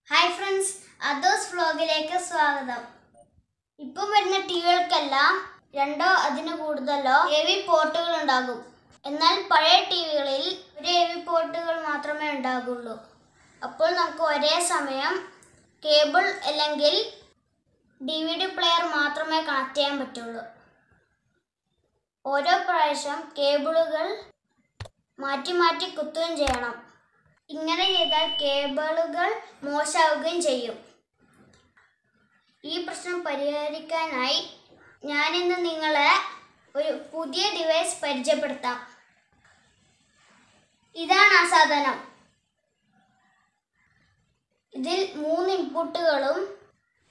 Hi friends, അതോസ് വ്ലോഗിലേക്ക് സ്വാഗതം. ഇപ്പം വരുന്ന ടിവികൾക്കെല്ലാം രണ്ടോ അതിന് കൂടുതലോ AV പോർട്ടുകൾ ഉണ്ടാകും. എന്നാൽ പഴയ ടിവികളിൽ ഒരു AV പോർട്ടുകൾ മാത്രമേ ഉണ്ടാകുള്ളൂ. അപ്പോൾ നമുക്ക് ഒരേ സമയം കേബിൾ അല്ലെങ്കിൽ DVD പ്ലെയർ മാത്രമേ കണക്ട് ചെയ്യാൻ പറ്റുള്ളൂ. ഓരോ പ്രാവശ്യം കേബിളുകൾ മാറ്റി മാറ്റി കുത്തുകയും ചെയ്യണം. ഇങ്ങനെ ചെയ്താൽ കേബിളുകൾ മോശമാവുകയും ചെയ്യും. ഈ പ്രശ്നം പരിഹരിക്കാനായി ഞാനിന്ന് നിങ്ങളെ ഒരു പുതിയ ഡിവൈസ് പരിചയപ്പെടുത്താം. ഇതാണ് ആ സാധനം. ഇതിൽ 3 ഇൻപുട്ടുകളും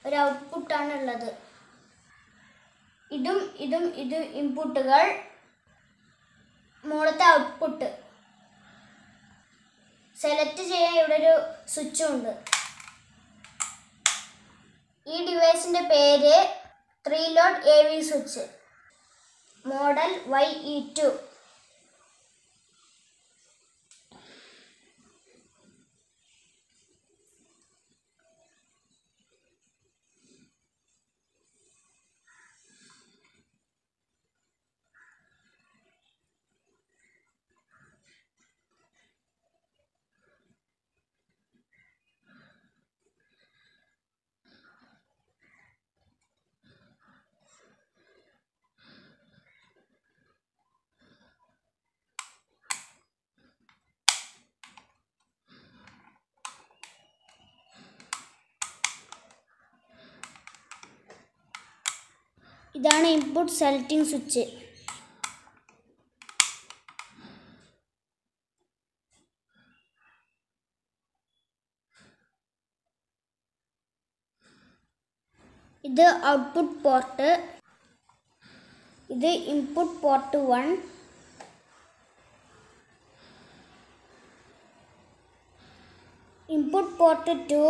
ഒരു ഔട്ട്പുട്ടാണ് ഉള്ളത്. ഇതും ഇൻപുട്ടുകൾ, മുകളിലത്തെ ഔട്ട്പുട്ട്. സെലക്ട് ചെയ്യാൻ ഇവിടെ ഒരു സ്വിച്ചും ഉണ്ട്. ഈ ഡിവൈസിന്റെ പേര് 3-ലോഡ് AV സ്വിച്ച്, മോഡൽ YE2. ഇതാണ് ഇൻപുട്ട് സെലക്ടിംഗ് സ്വിച്ച്. ഇത് ഔട്ട്പുട്ട് പോർട്ട്. ഇത് input port 1. Input port 2.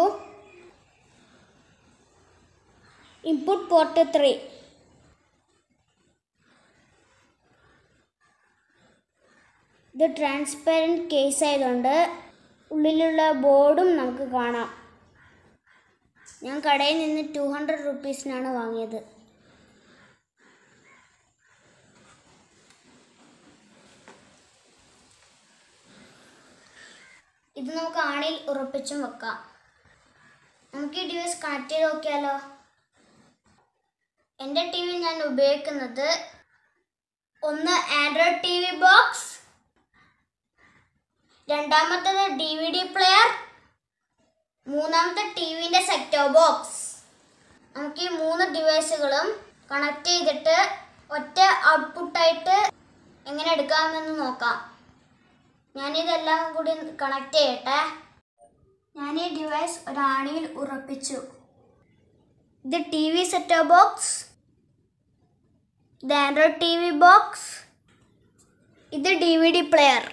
Input port 3. ഇത് ട്രാൻസ്പെറൻറ്റ് കേസ് ആയതുകൊണ്ട് ഉള്ളിലുള്ള ബോർഡും നമുക്ക് കാണാം. ഞാൻ കടയിൽ നിന്ന് 200 റുപ്പീസിനാണ് വാങ്ങിയത്. ഇത് നമുക്ക് ആണിയിൽ ഉറപ്പിച്ചും വെക്കാം. നമുക്ക് ഈ ഡിവൈസ് കണക്ട് ചെയ്ത് നോക്കിയാലോ. എൻ്റെ TV ഞാൻ ഉപയോഗിക്കുന്നത് ഒന്ന് ആൻഡ്രോയിഡ് TV ബോക്സ്, രണ്ടാമത്തേത് DVD പ്ലെയർ, മൂന്നാമത്തെ ടിവിൻ്റെ സെറ്റ് ബോക്സ്. നമുക്ക് ഈ 3 ഡിവൈസുകളും കണക്ട് ചെയ്തിട്ട് ഒറ്റ ഔട്ട്പുട്ടായിട്ട് എങ്ങനെ എടുക്കാമെന്ന് നോക്കാം. ഞാനിതെല്ലാം കൂടി കണക്ട് ചെയ്യട്ടെ. ഞാൻ ഈ ഡിവൈസ് ഒരാണിയിൽ ഉറപ്പിച്ചു. ഇത് TV സെറ്റ് ബോക്സ്, ഇത് ആൻഡ്രോയിഡ് TV ബോക്സ്, ഇത് DVD പ്ലെയർ.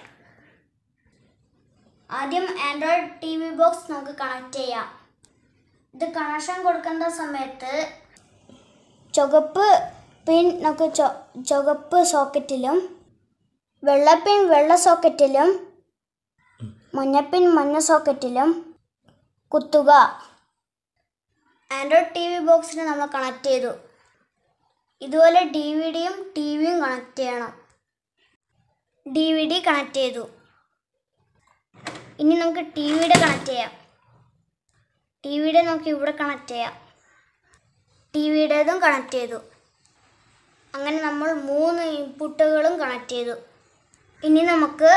ആദ്യം ആൻഡ്രോയിഡ് TV ബോക്സ് നമുക്ക് കണക്ട് ചെയ്യാം. ഇത് കണക്ഷൻ കൊടുക്കേണ്ട സമയത്ത് ചുവപ്പ് പിൻ നമുക്ക് ചുവപ്പ് സോക്കറ്റിലും, വെള്ള പിൻ വെള്ള സോക്കറ്റിലും, മഞ്ഞപ്പിൻ മഞ്ഞ സോക്കറ്റിലും കുത്തുക. ആൻഡ്രോയിഡ് TV ബോക്സിന് നമ്മൾ കണക്ട് ചെയ്തു. ഇതുപോലെ DVDയും TVയും കണക്ട് ചെയ്യണം. DVD കണക്ട് ചെയ്തു. ഇനി നമുക്ക് TVയുടെ കണക്ട് ചെയ്യാം. TVയുടെ നമുക്ക് ഇവിടെ കണക്ട് ചെയ്യാം. TVയുടേതും കണക്ട് ചെയ്തു. അങ്ങനെ നമ്മൾ 3 ഇൻപുട്ടുകളും കണക്ട് ചെയ്തു. ഇനി നമുക്ക്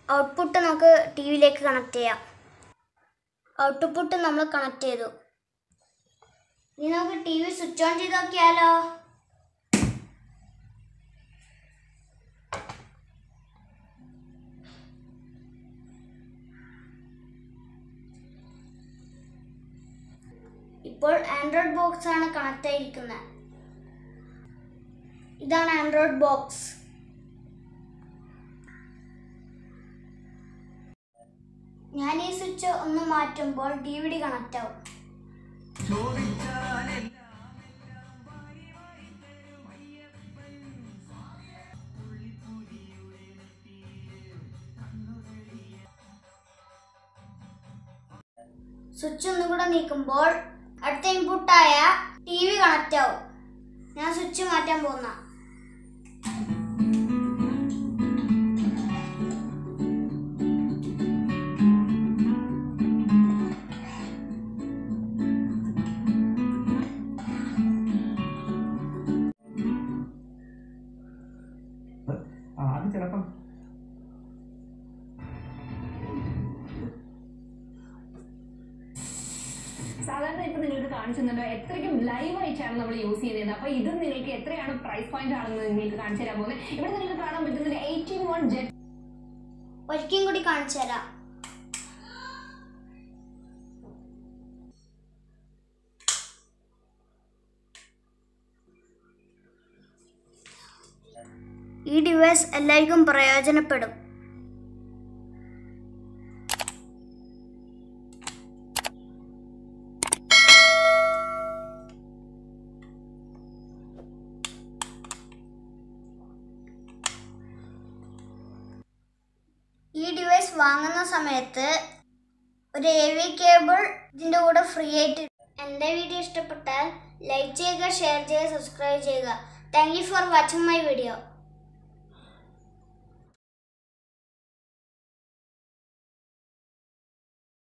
ഔട്ട്പുട്ട് നമുക്ക് TVയിലേക്ക് കണക്ട് ചെയ്യാം. ഔട്ട്പുട്ട് നമ്മൾ കണക്ട് ചെയ്തു. ഇനി നമുക്ക് TV സ്വിച്ച് ഓൺ ചെയ്ത് നോക്കിയാലോ. ഇപ്പോൾ ആൻഡ്രോയിഡ് ബോക്സ് ആണ് കണക്ട് ആയിരിക്കുന്നത്. ഇതാണ് ആൻഡ്രോയിഡ് ബോക്സ്. ഞാൻ ഈ സ്വിച്ച് ഒന്ന് മാറ്റുമ്പോൾ DVD കണക്ട് ആവും. സ്വിച്ച് ഒന്നുകൂടെ നീക്കുമ്പോൾ അടുത്ത ഇൻപുട്ടായ TV കണക്റ്റ് ആവും. ഞാൻ സ്വിച്ച് മാറ്റാൻ പോകുന്ന. സാധാരണ ഇപ്പൊ നിങ്ങൾക്ക് കാണിച്ചു തന്നല്ലോ എത്രയ്ക്കും ലൈവ് ആയിട്ടാണ് നമ്മൾ യൂസ് ചെയ്യുന്നത്. അപ്പൊ ഇത് നിങ്ങൾക്ക് എത്രയാണ് പ്രൈസ് പോയിന്റ് ആണെന്ന് നിങ്ങൾക്ക് കാണിച്ചു തരാൻ പോകുന്നത്. ഇവിടെ നിങ്ങൾക്ക് കാണാൻ പറ്റുന്നത് 18 ജെറ്റ്. ഒരിക്കലും കൂടി കാണിച്ചു തരാം. ഈ ഡിവൈസ് എല്ലാവർക്കും പ്രയോജനപ്പെടും. ഈ ഡിവൈസ് വാങ്ങുന്ന സമയത്ത് ഒരു AV കേബിൾ ഇതിൻ്റെ കൂടെ ഫ്രീ ആയിട്ട്. എൻ്റെ വീഡിയോ ഇഷ്ടപ്പെട്ടാൽ ലൈക്ക് ചെയ്യുക, ഷെയർ ചെയ്യുക, സബ്സ്ക്രൈബ് ചെയ്യുക. Thank you for watching my video.